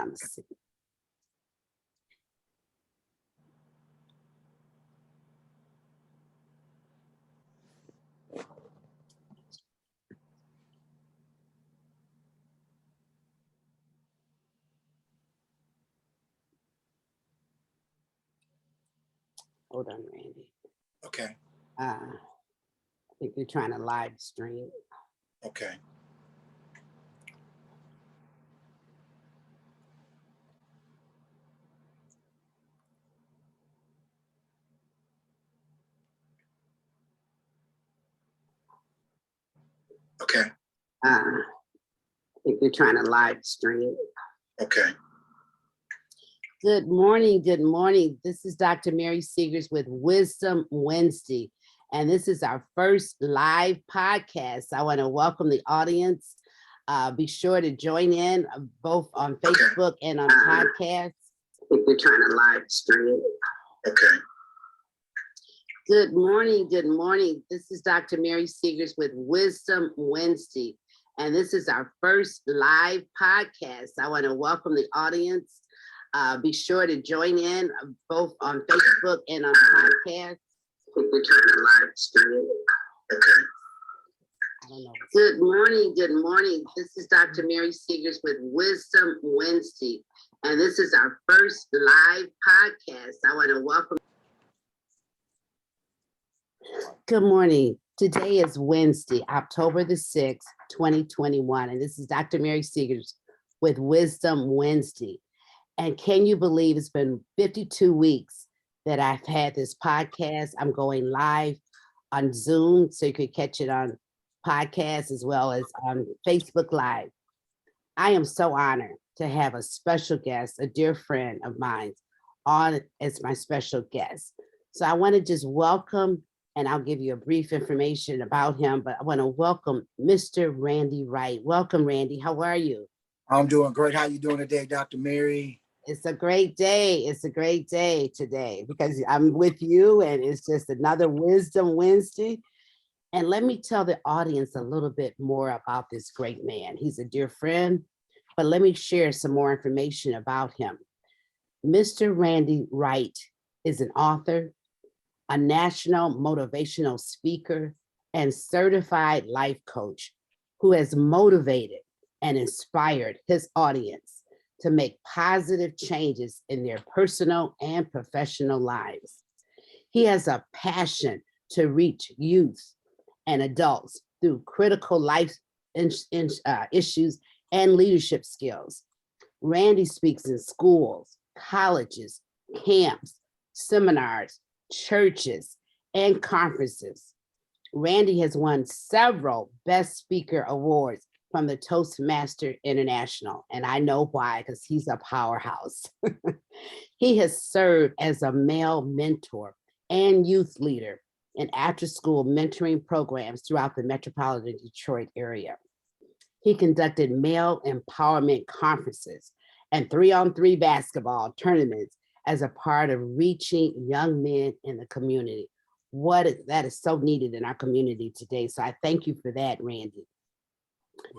trying to see. Hold on, Randy. Okay. I think you're trying to live stream. Okay. Okay. I think you're trying to live stream. Okay. Good morning. Good morning. This is Dr. Mary Segars with Wisdom Wednesday, and this is our first live podcast. I want to welcome the audience. Be sure to join in both on Facebook and on podcasts. I think we're trying to live stream. Okay. Good morning. Good morning. This is Dr. Mary Segars with Wisdom Wednesday, and this is our first live podcast. I want to welcome the audience. Be sure to join in both on Facebook and on podcasts. I think we're trying to live stream. Okay. I don't know. Good morning. Good morning. This is Dr. Mary Segars with Wisdom Wednesday, and this is our first live podcast. I want to welcome. Good morning. Today is Wednesday, October the 6th, 2021, and this is Dr. Mary Segars with Wisdom Wednesday. And can you believe it's been 52 weeks that I've had this podcast? I'm going live on Zoom, so you could catch it on podcast as well as on Facebook Live. I am so honored to have a special guest, a dear friend of mine, on as my special guest. So I want to just welcome, and I'll give you a brief information about him, but I want to welcome Mr. Randy Wright. Welcome, Randy. How are you? I'm doing great. How you doing today, Dr. Mary? It's a great day. It's a great day today because I'm with you, and it's just another Wisdom Wednesday. And let me tell the audience a little bit more about this great man. He's a dear friend, but let me share some more information about him. Mr. Randy Wright is an author, a national motivational speaker, and certified life coach who has motivated and inspired his audience to make positive changes in their personal and professional lives. He has a passion to reach youth and adults through critical life issues and leadership skills. Randy speaks in schools, colleges, camps, seminars, churches, and conferences. Randy has won several Best Speaker Awards from the Toastmaster International, and I know why, because he's a powerhouse. He has served as a male mentor and youth leader in after-school mentoring programs throughout the metropolitan Detroit area. He conducted male empowerment conferences and 3-on-3 basketball tournaments as a part of reaching young men in the community. That is so needed in our community today. So I thank you for that, Randy.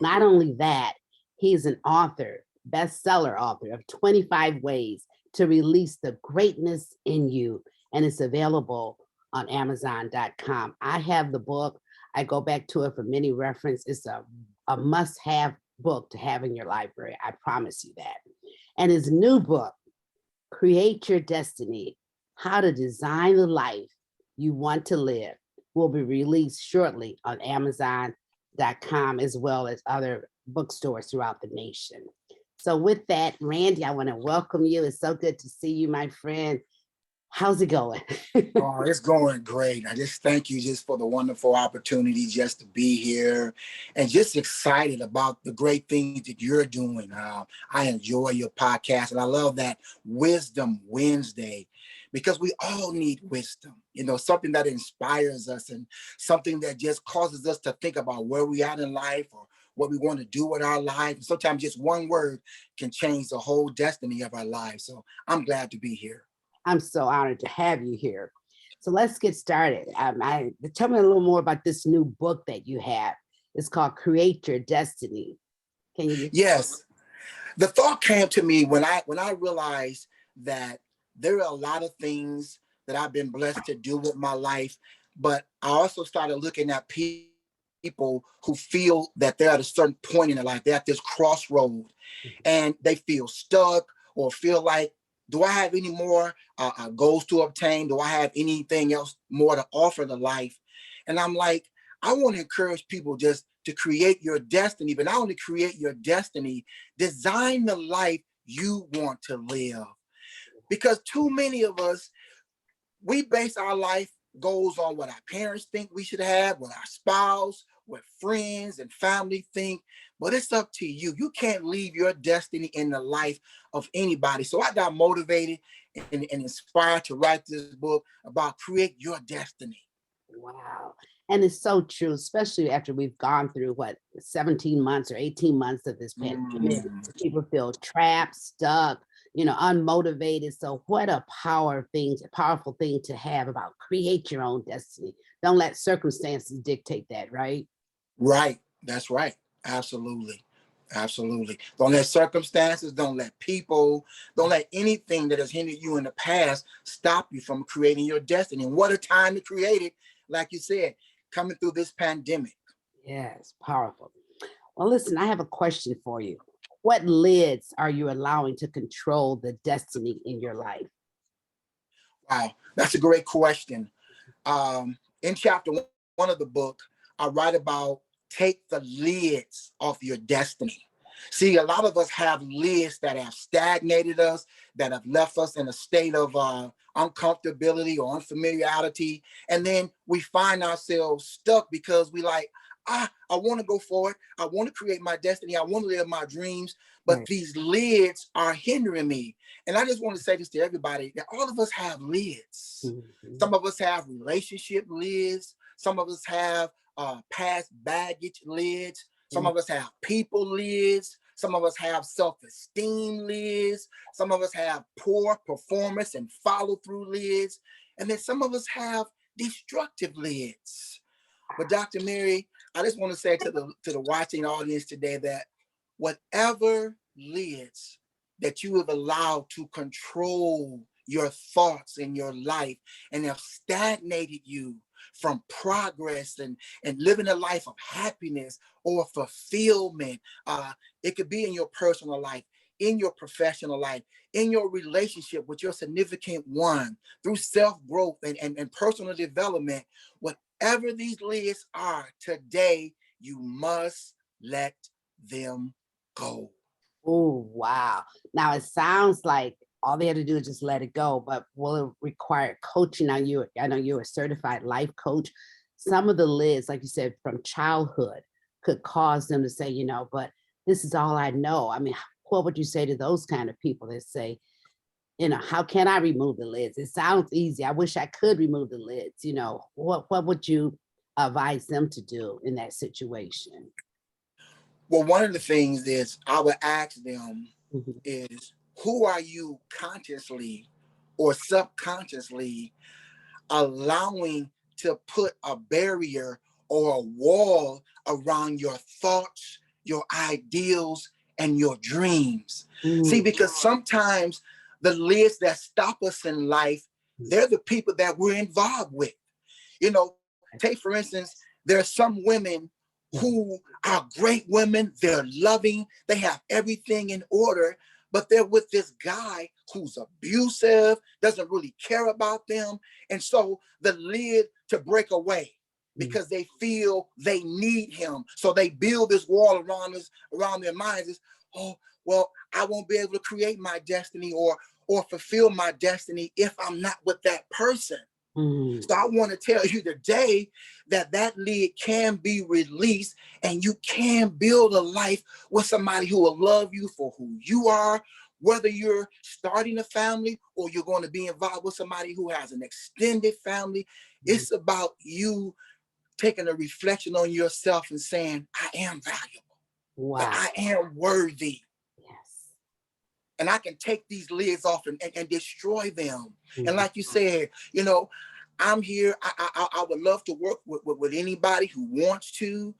Not only that, he's an author, bestseller author of 25 Ways to Release the Greatness in You, and it's available on Amazon.com. I have the book. I go back to it for many reference. It's a must-have book to have in your library. I promise you that. And his new book, Create Your Destiny, How to Design the Life You Want to Live, will be released shortly on Amazon.com as well as other bookstores throughout the nation. So with that, Randy, I want to welcome you. It's so good to see you, my friend. How's it going? Oh, it's going great. I just thank you just for the wonderful opportunity just to be here and just excited about the great things that you're doing. I enjoy your podcast, and I love that Wisdom Wednesday, because we all need wisdom, something that inspires us and something that just causes us to think about where we are in life or what we want to do with our life. And sometimes just one word can change the whole destiny of our lives. So I'm glad to be here. I'm so honored to have you here. So let's get started. Tell me a little more about this new book that you have. It's called Create Your Destiny. Can you? Yes. The thought came to me when I realized that there are a lot of things that I've been blessed to do with my life, but I also started looking at people who feel that they're at a certain point in their life, they're at this crossroad, and they feel stuck or feel like, do I have any more goals to obtain? Do I have anything else more to offer to life? And I'm like, I want to encourage people just to create your destiny, but not only create your destiny, design the life you want to live. Because too many of us, we base our life goals on what our parents think we should have, what our spouse, what friends and family think. But it's up to you. You can't leave your destiny in the life of anybody. So I got motivated and inspired to write this book about create your destiny. Wow. And it's so true, especially after we've gone through what, 17 months or 18 months of this pandemic. Mm, People feel trapped, stuck, unmotivated. So what a powerful thing to have about create your own destiny. Don't let circumstances dictate that, right? right. That's right. Absolutely. Absolutely. Don't let circumstances, don't let people, don't let anything that has hindered you in the past stop you from creating your destiny. And what a time to create it, like you said, coming through this pandemic. Yes, powerful. Well, listen, I have a question for you. What lids are you allowing to control the destiny in your life? Wow, that's a great question. In chapter one of the book, I write about take the lids off your destiny. See, a lot of us have lids that have stagnated us, that have left us in a state of uncomfortability or unfamiliarity. And then we find ourselves stuck because we like, I want to go forward. I want to create my destiny. I want to live my dreams, but Right. these lids are hindering me. And I just want to say this to everybody that all of us have lids. Mhm. Some of us have relationship lids. Some of us have past baggage lids. Some Mhm. of us have people lids. Some of us have self-esteem lids. Some of us have poor performance and follow-through lids. And then some of us have destructive lids. But Dr. Mary, I just want to say to the watching audience today that whatever lids that you have allowed to control your thoughts in your life and have stagnated you from progress and living a life of happiness or fulfillment. It could be in your personal life, in your professional life, in your relationship with your significant one, through self-growth and personal development. Whatever these lists are today, you must let them go. Oh, wow. Now it sounds like all they had to do is just let it go, but will it require coaching on you? I know you're a certified life coach. Some of the lids, like you said, from childhood could cause them to say, but this is all I know. I mean, what would you say to those kind of people that say, how can I remove the lids? It sounds easy. I wish I could remove the lids. What would you advise them to do in that situation? Well, one of the things is I would ask them Mhm. is who are you consciously or subconsciously allowing to put a barrier or a wall around your thoughts, your ideals, and your dreams. See, Mm, because sometimes the lids that stop us in life, they're the people that we're involved with. Take for instance, there are some women mhm, who are great women, they're loving, they have everything in order, but they're with this guy who's abusive, doesn't really care about them. And so the lid to break away mm, because they feel they need him. So they build this wall around their minds is, oh, well, I won't be able to create my destiny or fulfill my destiny if I'm not with that person. mm. So I want to tell you today that that lid can be released and you can build a life with somebody who will love you for who you are, whether you're starting a family or you're going to be involved with somebody who has an extended family. Mhm. It's about you taking a reflection on yourself and saying, I am valuable, that Wow. I am worthy, Yes. and I can take these lids off and destroy them. And Mhm. like you said, I'm here. I would love to work with anybody who wants to.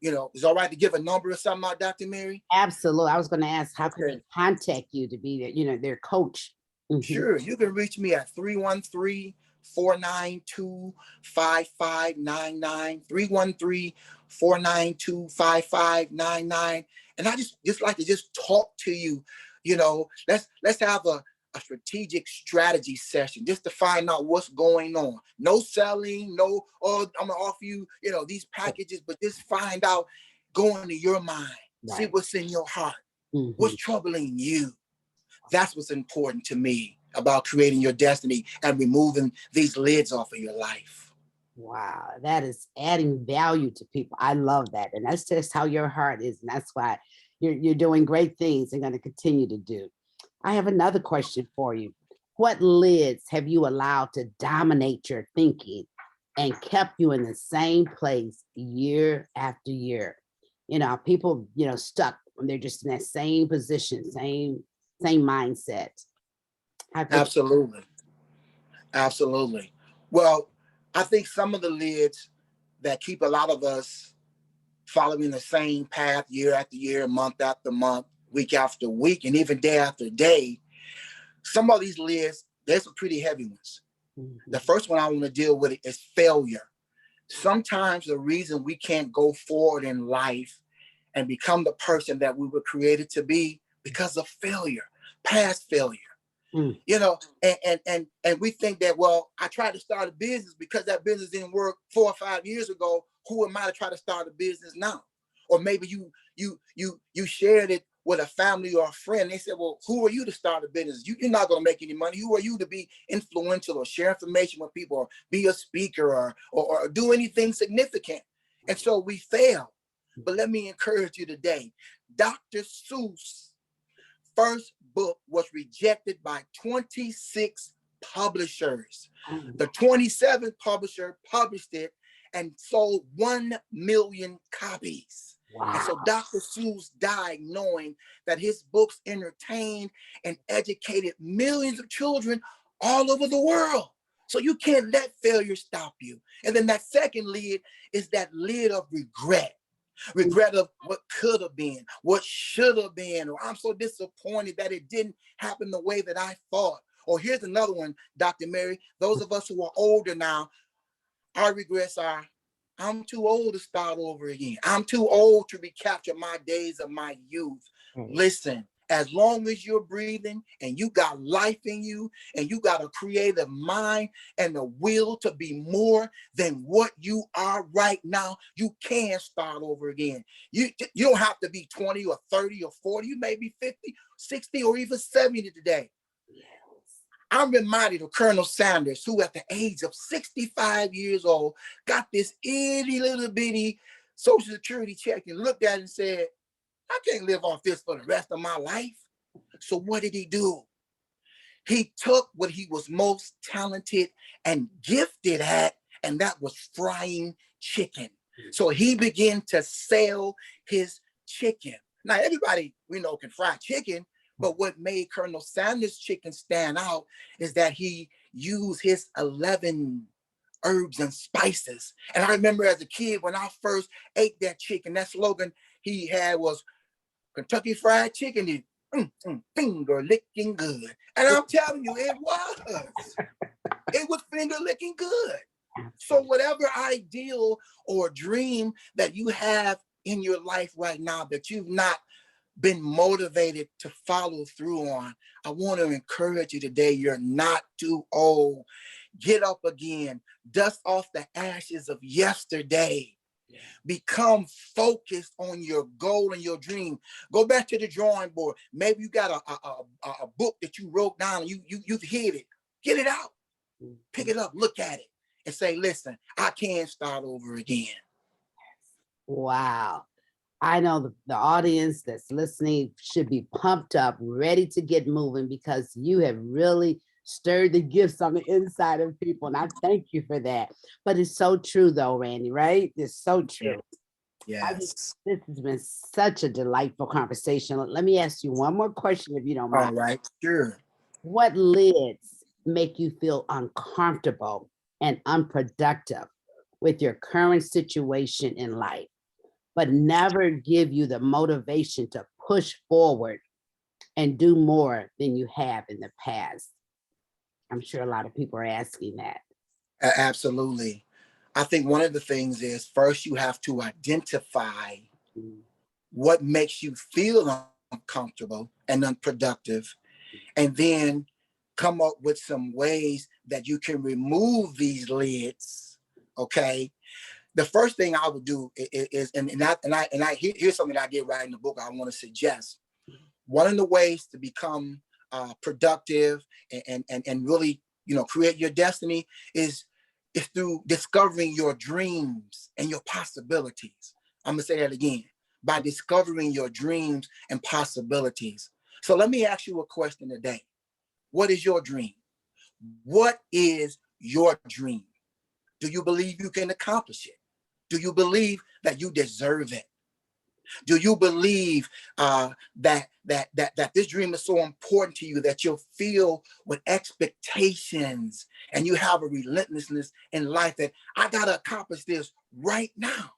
it's all right to give a number or something out, Dr. Mary? Absolutely. I was going to ask, how can Okay. they contact you to be their coach? Mhm. Sure. You can reach me at 313-492-5599, 313-492-5599. And I just like to just talk to you. Let's have a strategic strategy session just to find out what's going on. No selling, no, oh, I'm gonna offer you, these packages, but just find out, go into your mind, see Right. what's in your heart, what's Mhm. troubling you. That's what's important to me about creating your destiny and removing these lids off of your life. Wow, that is adding value to people. I love that. And that's just how your heart is. And that's why you're doing great things and going to continue to do. I have another question for you. What lids have you allowed to dominate your thinking and kept you in the same place year after year? People, stuck when they're just in that same position, same mindset. How could Absolutely. Absolutely. Well, I think some of the lids that keep a lot of us following the same path year after year, month after month, week after week, and even day after day, some of these lids, there's some pretty heavy ones. The Mhm. first one I want to deal with is failure. Sometimes the reason we can't go forward in life and become the person that we were created to be because of failure, past failure. Mm. And we think that, well, I tried to start a business because that business didn't work 4 or 5 years ago. Who am I to try to start a business now? Or maybe you shared it with a family or a friend. They said, well, who are you to start a business? You're not going to make any money. Who are you to be influential or share information with people or be a speaker or do anything significant? And so we fail. But let me encourage you today. Dr. Seuss' first book was rejected by 26 publishers. Oh, The 27th publisher published it and sold 1 million copies. And so wow. Dr. Seuss died knowing that his books entertained and educated millions of children all over the world. So you can't let failure stop you. And then that second lid is that lid of regret of what could have been, what should have been, or I'm so disappointed that it didn't happen the way that I thought. Or here's another one, Dr. Mary. Those of us who are older now, our regrets are, I'm too old to start over again. I'm too old to recapture my days of my youth. Right. Listen, as long as you're breathing and you got life in you and you got a creative mind and the will to be more than what you are right now, you can start over again. You don't have to be 20 or 30 or 40. You may be 50, 60, or even 70 today. Yes. I'm reminded of Colonel Sanders, who at the age of 65 years old got this itty little bitty Social Security check and looked at it and said, I can't live off this for the rest of my life. So what did he do? He took what he was most talented and gifted at, and that was frying chicken. So he began to sell his chicken. Now, everybody we know can fry chicken, but what made Colonel Sanders' chicken stand out is that he used his 11 herbs and spices. And I remember as a kid when I first ate that chicken, that slogan he had was Kentucky Fried Chicken is finger licking good. And I'm telling you, it was. It was finger licking good. So Absolutely. whatever ideal or dream that you have in your life right now that you've not been motivated to follow through on, I want to encourage you today. You're not too old. Get up again. Dust off the ashes of yesterday. Yeah. Become focused on your goal and your dream. Go back to the drawing board. Maybe you got a book that you wrote down and you've hid it. Get it out. Pick Mhm. it up. Look at it and say, listen, I can start over again. Wow. I know the audience that's listening should be pumped up, ready to get moving because you have really stirred the gifts on the inside of people. And I thank you for that. But it's so true, though, Randy, right? It's so Yeah. true. I just, Yes. this has been such a delightful conversation. Let me ask you one more question, if you don't mind. All right. Sure. What lids make you feel uncomfortable and unproductive with your current situation in life? but never give you the motivation to push forward and do more than you have in the past? I'm sure a lot of people are asking that. Absolutely. I think one of the things is first you have to identify Mm, what makes you feel uncomfortable and unproductive, and then come up with some ways that you can remove these lids. Okay. The first thing I would do is here's something that I did right in the book I want to suggest. One of the ways to become productive and really, create your destiny is through discovering your dreams and your possibilities. I'm gonna say that again. By discovering your dreams and possibilities. So let me ask you a question today. What is your dream? What is your dream? Do you believe you can accomplish it? Do you believe that you deserve it? Do you believe that this dream is so important to you that you'll feel with expectations and you have a relentlessness in life that I gotta accomplish this right now?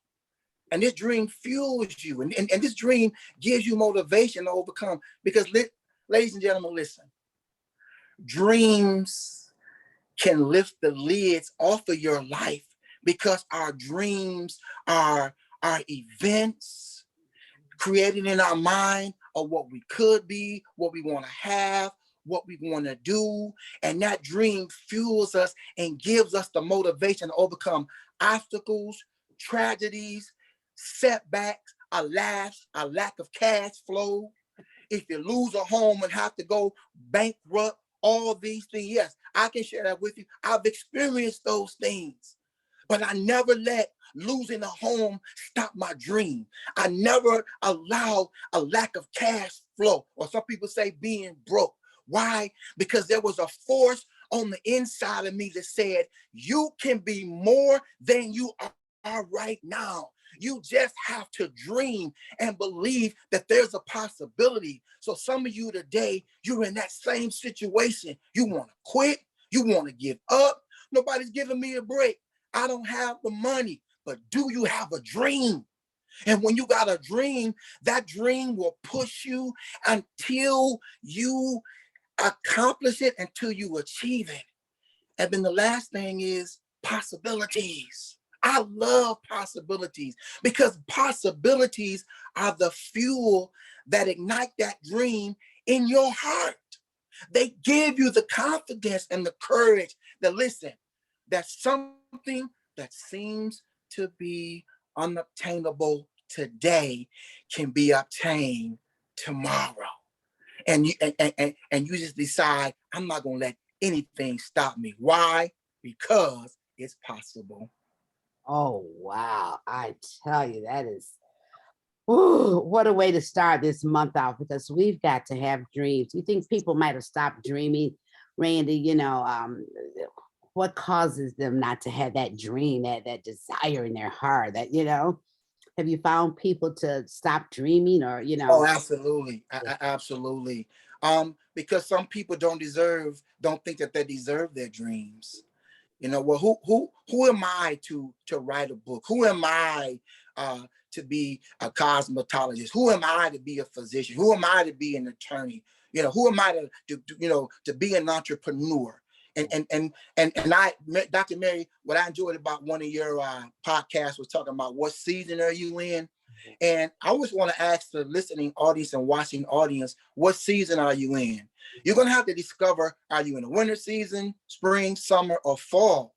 And this dream fuels you, and this dream gives you motivation to overcome. Because, ladies and gentlemen, listen, dreams can lift the lids off of your life because our dreams are events created in our mind of what we could be, what we want to have, what we want to do. And that dream fuels us and gives us the motivation to overcome obstacles, tragedies, setbacks, a lack of cash flow. If you lose a home and have to go bankrupt, all these things, yes, I can share that with you. I've experienced those things, but I never let losing a home stop my dream. I never allowed a lack of cash flow, or some people say being broke. Why? Because there was a force on the inside of me that said, you can be more than you are right now. You just have to dream and believe that there's a possibility. So some of you today, you're in that same situation. You want to quit. You want to give up. Nobody's giving me a break. I don't have the money, but do you have a dream? And when you got a dream, that dream will push you until you accomplish it, until you achieve it. And then the last thing is possibilities. I love possibilities because possibilities are the fuel that ignite that dream in your heart. They give you the confidence and the courage that, listen, that something that seems to be unobtainable today can be obtained tomorrow. And you just decide, I'm not going to let anything stop me. Why? Because it's possible. Oh, wow. I tell you, that is, ooh, what a way to start this month out, because we've got to have dreams. You think people might have stopped dreaming, Randy? What causes them not to have that dream, that desire in their heart? Have you found people to stop dreaming, Oh, absolutely. Absolutely. Because some people don't think that they deserve their dreams. Well, who am I to write a book? Who am I to be a cosmetologist? Who am I to be a physician? Who am I to be an attorney? Who am I to be an entrepreneur? And Dr. Mary, what I enjoyed about one of your podcasts was talking about what season are you in? And I always want to ask the listening audience and watching audience, what season are you in? You're going to have to discover, are you in the winter season, spring, summer, or fall?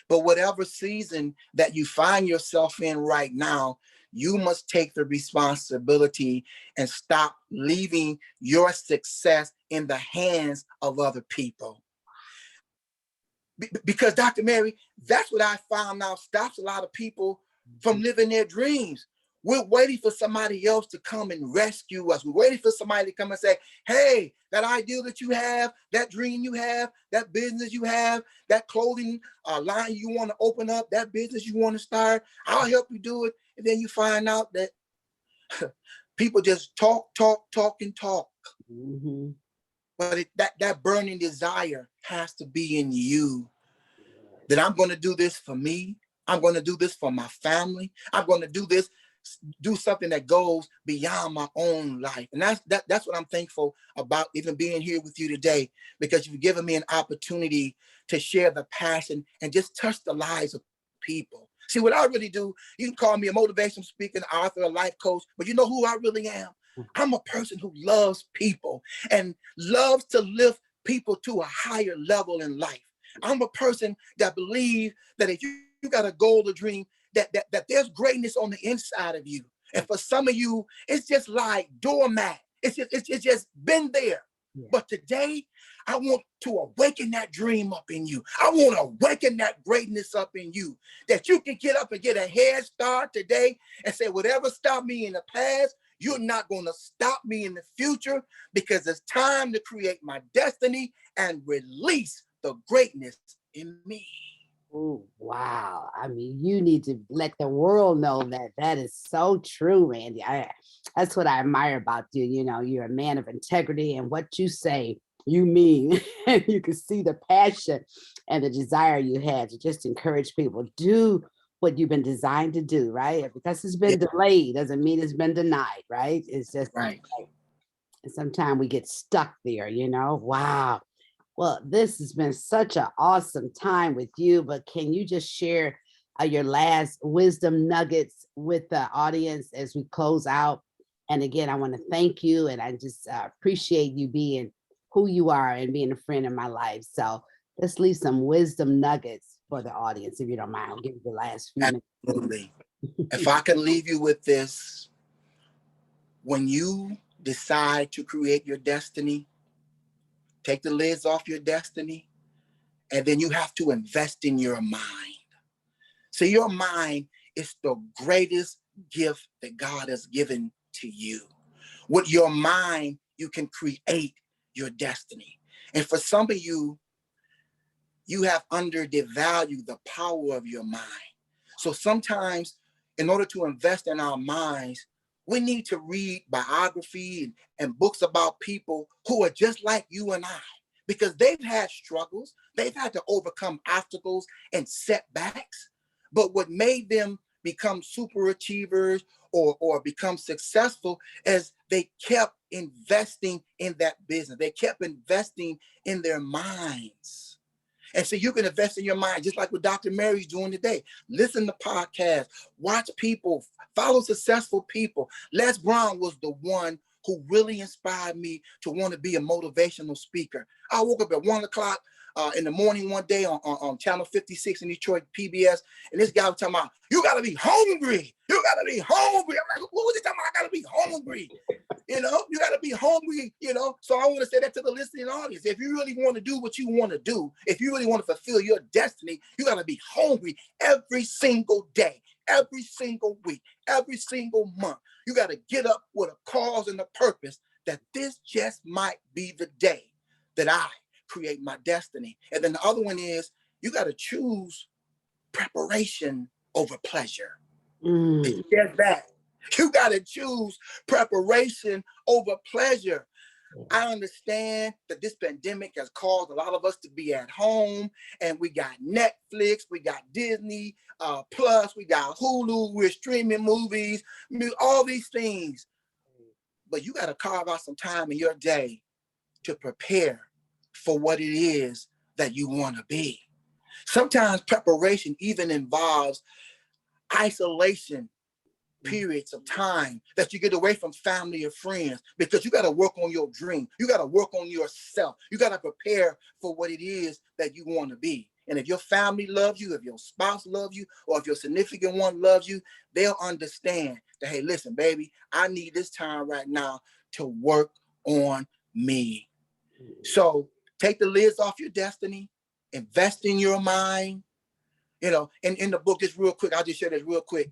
But whatever season that you find yourself in right now, you must take the responsibility and stop leaving your success in the hands of other people. Because, Dr. Mary, that's what I found out stops a lot of people from living their dreams. We're waiting for somebody else to come and rescue us. We're waiting for somebody to come and say, hey, that ideal that you have, that dream you have, that business you have, that clothing line you want to open up, that business you want to start, I'll help you do it. And then you find out that people just talk, and talk. Mm-hmm. But that burning desire has to be in you, that I'm going to do this for me. I'm going to do this for my family. I'm going to do this do something that goes beyond my own life. And that's what I'm thankful about, even being here with you today, because you've given me an opportunity to share the passion and just touch the lives of people. See, what I really do, you can call me a motivational speaker, an author, a life coach, but you know who I really am? I'm a person who loves people and loves to lift people to a higher level in life. I'm a person that believes that if you got a goal or dream, that there's greatness on the inside of you. And for some of you, it's just like doormat. It's just been there. Yeah. But today, I want to awaken that dream up in you. I want to awaken that greatness up in you, that you can get up and get a head start today and say, whatever stopped me in the past, you're not going to stop me in the future, because it's time to create my destiny and release the greatness in me. Oh, wow. I mean, you need to let the world know that that is so true, Randy. That's what I admire about you. You know, you're a man of integrity, and what you say, you mean. And you can see the passion and the desire you have to just encourage people, do what you've been designed to do, right? Because it's been delayed doesn't mean it's been denied, right? It's just, Right. and sometimes we get stuck there, you know? Wow. Well, this has been such an awesome time with you, but can you just share your last wisdom nuggets with the audience as we close out? And again, I want to thank you, and I just appreciate you being who you are and being a friend in my life. So let's leave some wisdom nuggets for the audience, if you don't mind. I'll give you the last few minutes. Absolutely. If I can leave you with this, when you decide to create your destiny, take the lids off your destiny, and then you have to invest in your mind. So your mind is the greatest gift that God has given to you. With your mind, you can create your destiny. And for some of you, you have undervalued the power of your mind. So sometimes, in order to invest in our minds, we need to read biography and books about people who are just like you and I, because they've had struggles, they've had to overcome obstacles and setbacks. But what made them become super achievers or become successful is they kept investing in that business. They kept investing in their minds. And so you can invest in your mind, just like what Dr. Mary's doing today. Listen to podcasts, watch people, follow successful people. Les Brown was the one who really inspired me to want to be a motivational speaker. I woke up at 1 o'clock in the morning one day on Channel 56 in Detroit, PBS, and this guy was talking about, you got to be hungry. You got to be hungry. I'm like, what was he talking about? I got to be hungry. You know, you got to be hungry, you know. So I want to say that to the listening audience. If you really want to do what you want to do, if you really want to fulfill your destiny, you got to be hungry every single day, every single week, every single month. You got to get up with a cause and a purpose that this just might be the day that I create my destiny. And then the other one is you got to choose preparation over pleasure. It's just that. You got to choose preparation over pleasure. I understand that this pandemic has caused a lot of us to be at home, and we got Netflix, we got Disney Plus, we got Hulu, we're streaming movies, all these things. But you got to carve out some time in your day to prepare for what it is that you want to be. Sometimes preparation even involves isolation periods of time that you get away from family or friends, because you got to work on your dream. You got to work on yourself. You got to prepare for what it is that you want to be. And if your family loves you, if your spouse loves you, or if your significant one loves you, they'll understand that, hey, listen, baby, I need this time right now to work on me. So take the lids off your destiny, invest in your mind. You know, in the book, just real quick, I'll just share this real quick.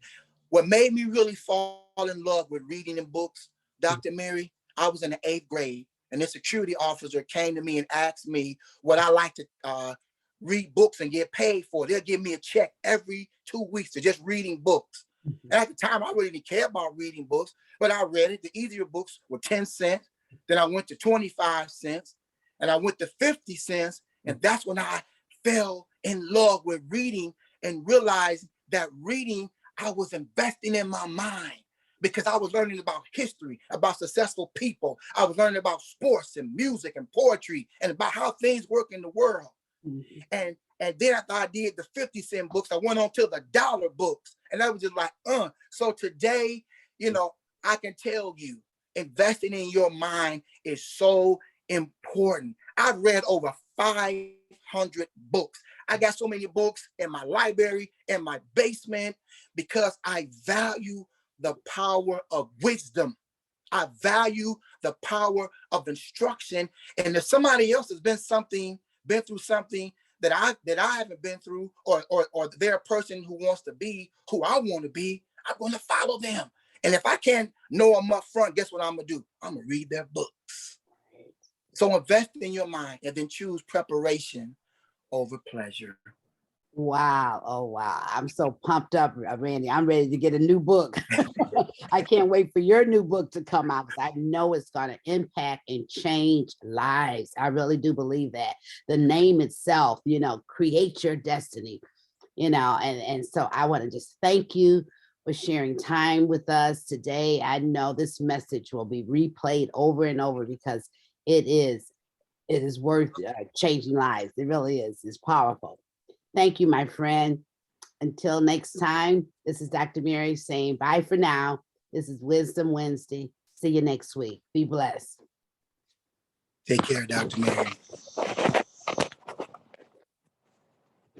What made me really fall in love with reading and books, Dr. Mary, I was in the 8th grade, and this security officer came to me and asked me what I like to read books and get paid for. They'll give me a check every 2 weeks for just reading books. And at the time, I really didn't care about reading books, but I read it. The easier books were 10 cents. Then I went to 25 cents, and I went to 50 cents. And that's when I fell in love with reading and realized that reading, I was investing in my mind. because I was learning about history, about successful people. I was learning about sports and music and poetry and about how things work in the world. Mhm. And then after I did the 50-cent books, I went on to the dollar books. And I was just like, So today, I can tell you, investing in your mind is so important. I've read over 500 books. I got so many books in my library, in my basement, because I value the power of wisdom. I value the power of instruction. And if somebody else has been through something that I haven't been through, or they're a person who wants to be who I want to be, I'm going to follow them. And if I can't know them up front, guess what I'm going to do? I'm going to read their books. So invest in your mind and then choose preparation over pleasure. Wow. Oh, wow. I'm so pumped up, Randy. I'm ready to get a new book. I can't wait for your new book to come out because I know it's going to impact and change lives. I really do believe that. The name itself, create your destiny, and so I want to just thank you for sharing time with us today. I know this message will be replayed over and over because it is worth changing lives. It really is. It's powerful. Thank you, my friend. Until next time, this is Dr. Mary saying bye for now. This is Wisdom Wednesday. See you next week. Be blessed. Take care, Dr. Mary.